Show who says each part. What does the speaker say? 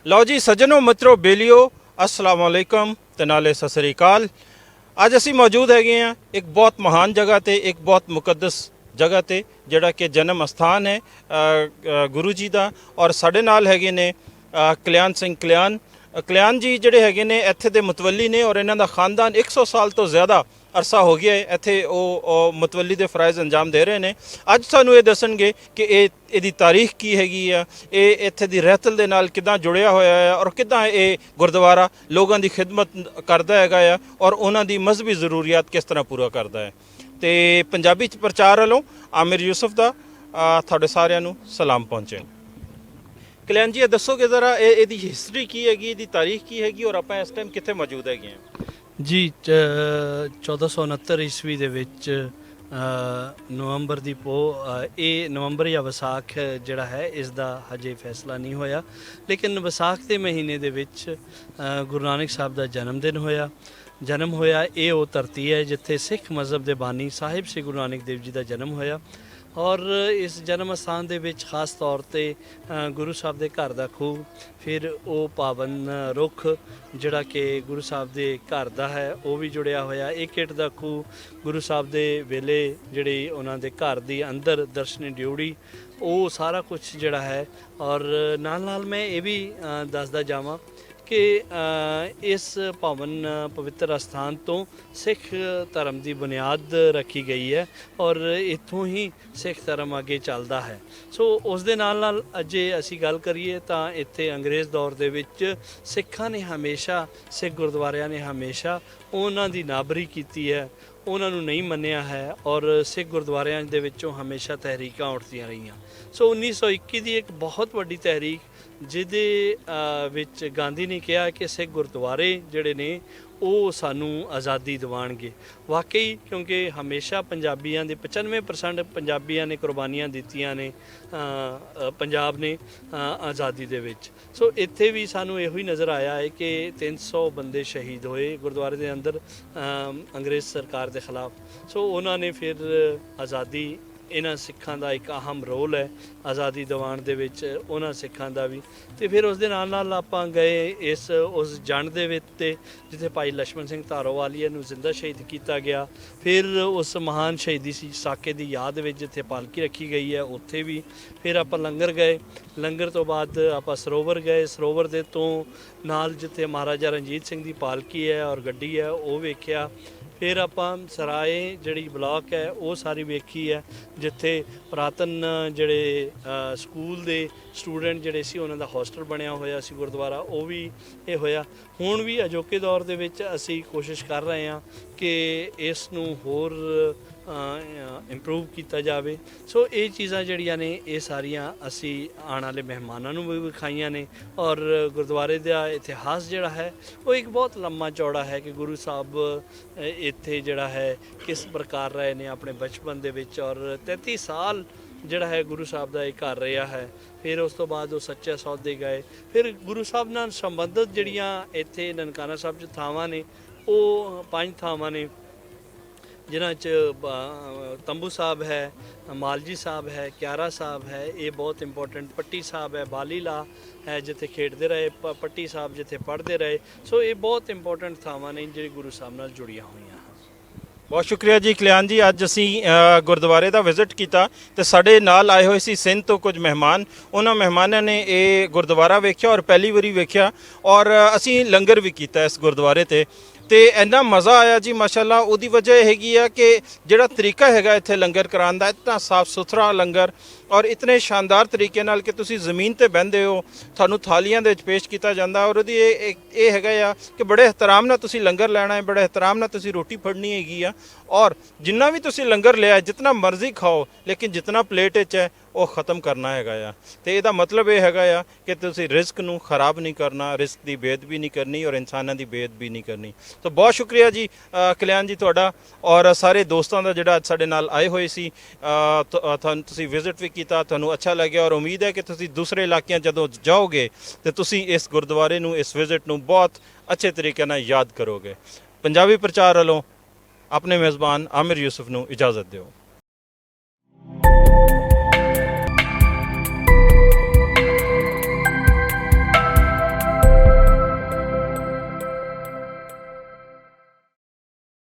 Speaker 1: ਲਓ ਜੀ ਸੱਜਣੋ ਮਿੱਤਰੋ ਬੇਲੀਓ अस्सलाम वालेकुम ਤੇ ਨਾਲੇ ਸਤਿ ਸ੍ਰੀ ਅਕਾਲ। ਅੱਜ ਅਸੀਂ ਮੌਜੂਦ ਹੈਗੇ ਆ ਇੱਕ ਬਹੁਤ ਮਹਾਨ ਜਗ੍ਹਾ ਤੇ ਇੱਕ ਬਹੁਤ ਮੁਕੱਦਸ ਜਗ੍ਹਾ ਤੇ ਜਿਹੜਾ ਕਿ ਜਨਮ ਸਥਾਨ ਹੈ ਗੁਰੂ ਜੀ ਦਾ। ਔਰ ਸਾਡੇ ਨਾਲ ਹੈਗੇ ਨੇ ਕਲਿਆਣ ਸਿੰਘ ਕਲਿਆਣ ਜੀ ਜਿਹੜੇ ਹੈਗੇ ਨੇ ਇੱਥੇ ਦੇ ਮੁਤਵੱਲੀ ਨੇ ਔਰ ਇਹਨਾਂ ਦਾ ਖਾਨਦਾਨ 100 ਸਾਲ ਤੋਂ ਜ਼ਿਆਦਾ ਅਰਸਾ ਹੋ ਗਿਆ ਹੈ ਇੱਥੇ ਉਹ ਮੁਤਵੱਲੀ ਦੇ ਫਰਾਇਜ਼ ਅੰਜਾਮ ਦੇ ਰਹੇ ਨੇ। ਅੱਜ ਸਾਨੂੰ ਇਹ ਦੱਸਣਗੇ ਕਿ ਇਹਦੀ ਤਾਰੀਖ ਕੀ ਹੈਗੀ ਆ, ਇਹ ਇੱਥੇ ਦੀ ਰਹਿਤਲ ਦੇ ਨਾਲ ਕਿੱਦਾਂ ਜੁੜਿਆ ਹੋਇਆ ਹੈ ਔਰ ਕਿੱਦਾਂ ਇਹ ਗੁਰਦੁਆਰਾ ਲੋਕਾਂ ਦੀ ਖਿਦਮਤ ਕਰਦਾ ਹੈਗਾ ਆ ਔਰ ਉਹਨਾਂ ਦੀ ਮਜ਼ਹਬੀ ਜ਼ਰੂਰੀਅਤ ਕਿਸ ਤਰ੍ਹਾਂ ਪੂਰਾ ਕਰਦਾ ਹੈ। ਤੇ ਪੰਜਾਬੀ ਚ ਪ੍ਰਚਾਰ ਵੱਲੋਂ ਆਮਿਰ ਯੂਸਫ ਦਾ ਤੁਹਾਡੇ ਸਾਰਿਆਂ ਨੂੰ ਸਲਾਮ ਪਹੁੰਚੇ। ਕਲਿਆਣ ਜੀ ਇਹ ਦੱਸੋਗੇ ਜ਼ਰਾ ਇਹਦੀ ਹਿਸਟਰੀ ਕੀ ਹੈਗੀ, ਇਹਦੀ ਤਾਰੀਖ ਕੀ ਹੈਗੀ ਔਰ ਆਪਾਂ ਇਸ ਟਾਈਮ ਕਿੱਥੇ ਮੌਜੂਦ ਹੈਗੇ ਹਾਂ?
Speaker 2: ਜੀ 1469 ਈਸਵੀ ਦੇ ਵਿੱਚ ਨਵੰਬਰ ਦੀ ਇਹ ਨਵੰਬਰ ਜਾਂ ਵਿਸਾਖ ਜਿਹੜਾ ਹੈ ਇਸ ਦਾ ਹਜੇ ਫੈਸਲਾ ਨਹੀਂ ਹੋਇਆ, ਲੇਕਿਨ ਵਿਸਾਖ ਦੇ ਮਹੀਨੇ ਦੇ ਵਿੱਚ ਗੁਰੂ ਨਾਨਕ ਸਾਹਿਬ ਦਾ ਜਨਮ ਹੋਇਆ। ਇਹ ਉਹ ਧਰਤੀ ਹੈ ਜਿੱਥੇ ਸਿੱਖ ਮਜ਼ਹਬ ਦੇ ਬਾਨੀ ਸਾਹਿਬ ਸ੍ਰੀ ਗੁਰੂ ਨਾਨਕ ਦੇਵ ਜੀ ਦਾ ਜਨਮ ਹੋਇਆ। ਔਰ ਇਸ ਜਨਮ ਸਥਾਨ ਦੇ ਵਿੱਚ ਖਾਸ ਤੌਰ ਤੇ ਗੁਰੂ ਸਾਹਿਬ ਦੇ ਘਰ ਦਾ ਖੂਹ, ਫਿਰ ਉਹ ਪਾਵਨ ਰੁੱਖ ਜਿਹੜਾ ਕਿ ਗੁਰੂ ਸਾਹਿਬ ਦੇ ਘਰ ਦਾ ਹੈ ਉਹ ਵੀ ਜੁੜਿਆ ਹੋਇਆ। ਇੱਕ ਇੱਟ ਦਾ ਖੂਹ ਗੁਰੂ ਸਾਹਿਬ ਦੇ ਵੇਲੇ ਜਿਹੜੀ ਉਹਨਾਂ ਦੇ ਘਰ ਦੀ ਅੰਦਰ ਦਰਸ਼ਨੀ ਡਿਊੜੀ, ਉਹ ਸਾਰਾ ਕੁਝ ਜਿਹੜਾ ਹੈ। ਔਰ ਨਾਲ ਨਾਲ ਮੈਂ ਇਹ ਵੀ ਦੱਸਦਾ ਜਾਵਾਂ ਕਿ ਇਸ ਪਾਵਨ ਪਵਿੱਤਰ ਅਸਥਾਨ ਤੋਂ ਸਿੱਖ ਧਰਮ ਦੀ ਬੁਨਿਆਦ ਰੱਖੀ ਗਈ ਹੈ ਔਰ ਇੱਥੋਂ ਹੀ ਸਿੱਖ ਧਰਮ ਅੱਗੇ ਚੱਲਦਾ ਹੈ। ਸੋ ਉਸ ਦੇ ਨਾਲ ਨਾਲ ਜੇ ਅਸੀਂ ਗੱਲ ਕਰੀਏ ਤਾਂ ਇੱਥੇ ਅੰਗਰੇਜ਼ ਦੌਰ ਦੇ ਵਿੱਚ ਸਿੱਖਾਂ ਨੇ ਹਮੇਸ਼ਾ, ਸਿੱਖ ਗੁਰਦੁਆਰਿਆਂ ਨੇ ਹਮੇਸ਼ਾ ਉਹਨਾਂ ਦੀ ਨਾਬਰੀ ਕੀਤੀ ਹੈ, ਉਹਨਾਂ ਨੂੰ ਨਹੀਂ ਮੰਨਿਆ ਹੈ ਔਰ ਸਿੱਖ ਗੁਰਦੁਆਰਿਆਂ ਦੇ ਵਿੱਚੋਂ ਹਮੇਸ਼ਾ ਤਹਿਰੀਕਾਂ ਉੱਠਦੀਆਂ ਰਹੀਆਂ। ਸੋ 1921 ਦੀ ਇੱਕ ਬਹੁਤ ਵੱਡੀ ਤਹਿਰੀਕ ਜਿਹਦੇ ਵਿੱਚ ਗਾਂਧੀ ਨੇ ਕਿਹਾ ਕਿ ਸਿੱਖ ਗੁਰਦੁਆਰੇ ਜਿਹੜੇ ਨੇ ਉਹ ਸਾਨੂੰ ਆਜ਼ਾਦੀ ਦਿਵਾਉਣਗੇ। ਵਾਕਈ, ਕਿਉਂਕਿ ਹਮੇਸ਼ਾ ਪੰਜਾਬੀਆਂ ਦੇ 95% ਪੰਜਾਬੀਆਂ ਨੇ ਕੁਰਬਾਨੀਆਂ ਦਿੱਤੀਆਂ ਨੇ ਪੰਜਾਬ ਨੇ ਆਜ਼ਾਦੀ ਦੇ ਵਿੱਚ। ਸੋ ਇੱਥੇ ਵੀ ਸਾਨੂੰ ਇਹੋ ਹੀ ਨਜ਼ਰ ਆਇਆ ਹੈ ਕਿ 300 ਬੰਦੇ ਸ਼ਹੀਦ ਹੋਏ ਗੁਰਦੁਆਰੇ ਦੇ ਅੰਦਰ ਅੰਗਰੇਜ਼ ਸਰਕਾਰ ਦੇ ਖਿਲਾਫ। ਸੋ ਉਹਨਾਂ ਨੇ ਫਿਰ ਆਜ਼ਾਦੀ, ਇਹਨਾਂ ਸਿੱਖਾਂ ਦਾ ਇੱਕ ਅਹਿਮ ਰੋਲ ਹੈ ਆਜ਼ਾਦੀ ਦਿਵਾਉਣ ਦੇ ਵਿੱਚ ਉਹਨਾਂ ਸਿੱਖਾਂ ਦਾ ਵੀ। ਅਤੇ ਫਿਰ ਉਸ ਦੇ ਨਾਲ ਨਾਲ ਆਪਾਂ ਗਏ ਉਸ ਜੰਡ ਦੇ ਵਿੱਚ ਤੇ ਜਿੱਥੇ ਭਾਈ ਲਛਮਣ ਸਿੰਘ ਧਾਰੋਵਾਲੀਆ ਨੂੰ ਜ਼ਿੰਦਾ ਸ਼ਹੀਦ ਕੀਤਾ ਗਿਆ। ਫਿਰ ਉਸ ਮਹਾਨ ਸ਼ਹੀਦੀ ਸਾਕੇ ਦੀ ਯਾਦ ਵਿੱਚ ਜਿੱਥੇ ਪਾਲਕੀ ਰੱਖੀ ਗਈ ਹੈ ਉੱਥੇ ਵੀ। ਫਿਰ ਆਪਾਂ ਲੰਗਰ ਗਏ, ਲੰਗਰ ਤੋਂ ਬਾਅਦ ਆਪਾਂ ਸਰੋਵਰ ਗਏ, ਸਰੋਵਰ ਦੇ ਤੋਂ ਨਾਲ ਜਿੱਥੇ ਮਹਾਰਾਜਾ ਰਣਜੀਤ ਸਿੰਘ ਦੀ ਪਾਲਕੀ ਹੈ ਔਰ ਗੱਡੀ ਹੈ ਉਹ ਵੇਖਿਆ। ਫਿਰ ਆਪਾਂ ਸਰਾਏ ਜਿਹੜੀ ਬਲਾਕ ਹੈ ਉਹ ਸਾਰੀ ਵੇਖੀ ਹੈ ਜਿੱਥੇ ਪੁਰਾਤਨ ਜਿਹੜੇ ਸਕੂਲ ਦੇ ਸਟੂਡੈਂਟ ਜਿਹੜੇ ਸੀ ਉਹਨਾਂ ਦਾ ਹੋਸਟਲ ਬਣਿਆ ਹੋਇਆ ਸੀ ਗੁਰਦੁਆਰਾ, ਉਹ ਵੀ ਇਹ ਹੋਇਆ। ਹੁਣ ਵੀ ਅਜੋਕੇ ਦੌਰ ਦੇ ਵਿੱਚ ਅਸੀਂ ਕੋਸ਼ਿਸ਼ ਕਰ ਰਹੇ ਹਾਂ ਕਿ ਇਸ ਨੂੰ ਹੋਰ ਇੰਪਰੂਵ ਕੀਤਾ ਜਾਵੇ। ਸੋ ਇਹ ਚੀਜ਼ਾਂ ਜਿਹੜੀਆਂ ਨੇ ਇਹ ਸਾਰੀਆਂ ਅਸੀਂ ਆਉਣ ਵਾਲੇ ਮਹਿਮਾਨਾਂ ਨੂੰ ਵੀ ਵਿਖਾਈਆਂ ਨੇ। ਔਰ ਗੁਰਦੁਆਰੇ ਦਾ ਇਤਿਹਾਸ ਜਿਹੜਾ ਹੈ ਉਹ ਇੱਕ ਬਹੁਤ ਲੰਮਾ ਚੌੜਾ ਹੈ ਕਿ ਗੁਰੂ ਸਾਹਿਬ ਇੱਥੇ ਜਿਹੜਾ ਹੈ ਕਿਸ ਪ੍ਰਕਾਰ ਰਹੇ ਨੇ ਆਪਣੇ ਬਚਪਨ ਦੇ ਵਿੱਚ। ਔਰ 33 ਸਾਲ ਜਿਹੜਾ ਹੈ ਗੁਰੂ ਸਾਹਿਬ ਦਾ ਇਹ ਘਰ ਰਿਹਾ ਹੈ। ਫਿਰ ਉਸ ਤੋਂ ਬਾਅਦ ਉਹ ਸੱਚੇ ਸੌਦੇ ਗਏ। ਫਿਰ ਗੁਰੂ ਸਾਹਿਬ ਨਾਲ ਸੰਬੰਧਿਤ ਜਿਹੜੀਆਂ ਇੱਥੇ ਨਨਕਾਣਾ ਸਾਹਿਬ 'ਚ ਥਾਵਾਂ ਨੇ ਉਹ 5 ਥਾਵਾਂ ਨੇ ਜਿਨ੍ਹਾਂ 'ਚ ਤੰਬੂ ਸਾਹਿਬ ਹੈ, ਮਾਲਜੀ ਸਾਹਿਬ ਹੈ, ਕਿਆਰਾ ਸਾਹਿਬ ਹੈ, ਇਹ ਬਹੁਤ ਇੰਪੋਰਟੈਂਟ। ਪੱਟੀ ਸਾਹਿਬ ਹੈ, ਬਾਲੀਲਾ ਹੈ ਜਿੱਥੇ ਖੇਡਦੇ ਰਹੇ, ਪੱਟੀ ਸਾਹਿਬ ਜਿੱਥੇ ਪੜ੍ਹਦੇ ਰਹੇ। ਸੋ ਇਹ ਬਹੁਤ ਇੰਪੋਰਟੈਂਟ ਥਾਵਾਂ ਨੇ ਜਿਹੜੀ ਗੁਰੂ ਸਾਹਿਬ ਨਾਲ ਜੁੜੀਆਂ ਹੋਈਆਂ।
Speaker 1: ਬਹੁਤ ਸ਼ੁਕਰੀਆ ਜੀ ਕਲਿਆਣ ਜੀ। ਅੱਜ ਅਸੀਂ ਗੁਰਦੁਆਰੇ ਦਾ ਵਿਜ਼ਿਟ ਕੀਤਾ ਤੇ ਸਾਡੇ ਨਾਲ ਆਏ ਹੋਏ ਸੀ ਸਿੰਧ ਤੋਂ ਕੁਝ ਮਹਿਮਾਨ। ਉਹਨਾਂ ਮਹਿਮਾਨਾਂ ਨੇ ਇਹ ਗੁਰਦੁਆਰਾ ਵੇਖਿਆ ਔਰ ਪਹਿਲੀ ਵਾਰੀ ਵੇਖਿਆ ਔਰ ਅਸੀਂ ਲੰਗਰ ਵੀ ਕੀਤਾ ਇਸ ਗੁਰਦੁਆਰੇ ਤੇ ਇੰਨਾ ਮਜ਼ਾ ਆਇਆ ਜੀ ਮਾਸ਼ਾਅੱਲਾ। ਉਹਦੀ ਵਜ੍ਹਾ ਇਹ ਹੈਗੀ ਆ ਕਿ ਜਿਹੜਾ ਤਰੀਕਾ ਹੈਗਾ ਇੱਥੇ ਲੰਗਰ ਕਰਾਉਣ ਦਾ, ਇਤਨਾ ਸਾਫ ਸੁਥਰਾ ਲੰਗਰ ਔਰ ਇਤਨੇ ਸ਼ਾਨਦਾਰ ਤਰੀਕੇ ਨਾਲ ਕਿ ਤੁਸੀਂ ਜ਼ਮੀਨ ਤੇ ਬਹਿੰਦੇ ਹੋ, ਤੁਹਾਨੂੰ ਥਾਲੀਆਂ ਦੇ ਵਿੱਚ ਪੇਸ਼ ਕੀਤਾ ਜਾਂਦਾ। ਔਰ ਉਹਦੀ ਇਹ ਹੈਗਾ ਆ ਕਿ ਬੜੇ ਇਹਤਰਾਮ ਨਾਲ ਤੁਸੀਂ ਲੰਗਰ ਲੈਣਾ ਹੈ, ਬੜੇ ਇਹਤਰਾਮ ਨਾਲ ਤੁਸੀਂ ਰੋਟੀ ਫੜਨੀ ਹੈਗੀ ਆ। ਔਰ ਜਿੰਨਾ ਵੀ ਤੁਸੀਂ ਲੰਗਰ ਲਿਆ ਜਿਤਨਾ ਮਰਜ਼ੀ ਖਾਓ, ਲੇਕਿਨ ਜਿਤਨਾ ਪਲੇਟ ਵਿੱਚ ਹੈ ਉਹ ਖ਼ਤਮ ਕਰਨਾ ਹੈਗਾ ਆ। ਤੇ ਇਹਦਾ ਮਤਲਬ ਇਹ ਹੈਗਾ ਆ ਕਿ ਤੁਸੀਂ ਰਿਜ਼ਕ ਨੂੰ ਖਰਾਬ ਨਹੀਂ ਕਰਨਾ, ਰਿਜ਼ਕ ਦੀ ਬੇਅਦਬੀ ਨਹੀਂ ਕਰਨੀ ਔਰ ਇਨਸਾਨਾਂ ਦੀ ਬੇਅਦਬੀ ਨਹੀਂ ਕਰਨੀ। तो बहुत शुक्रिया जी कल्याण जी तुहाडा और सारे दोस्तों का जिहड़ा साडे नाल आए हुए सी तुसीं विजिट भी कीता, तुहानूं अच्छा लग्या और उम्मीद है कि तुसीं दूसरे इलाकिਆਂ जदों जाओगे तो तुसीं इस गुरुद्वारे नूं इस विजिट नूं बहुत अच्छे तरीके नाल याद करोगे। पंजाबी प्रचार वालों अपने मेज़बान आमिर यूसुफ नूं इजाज़त दिओ।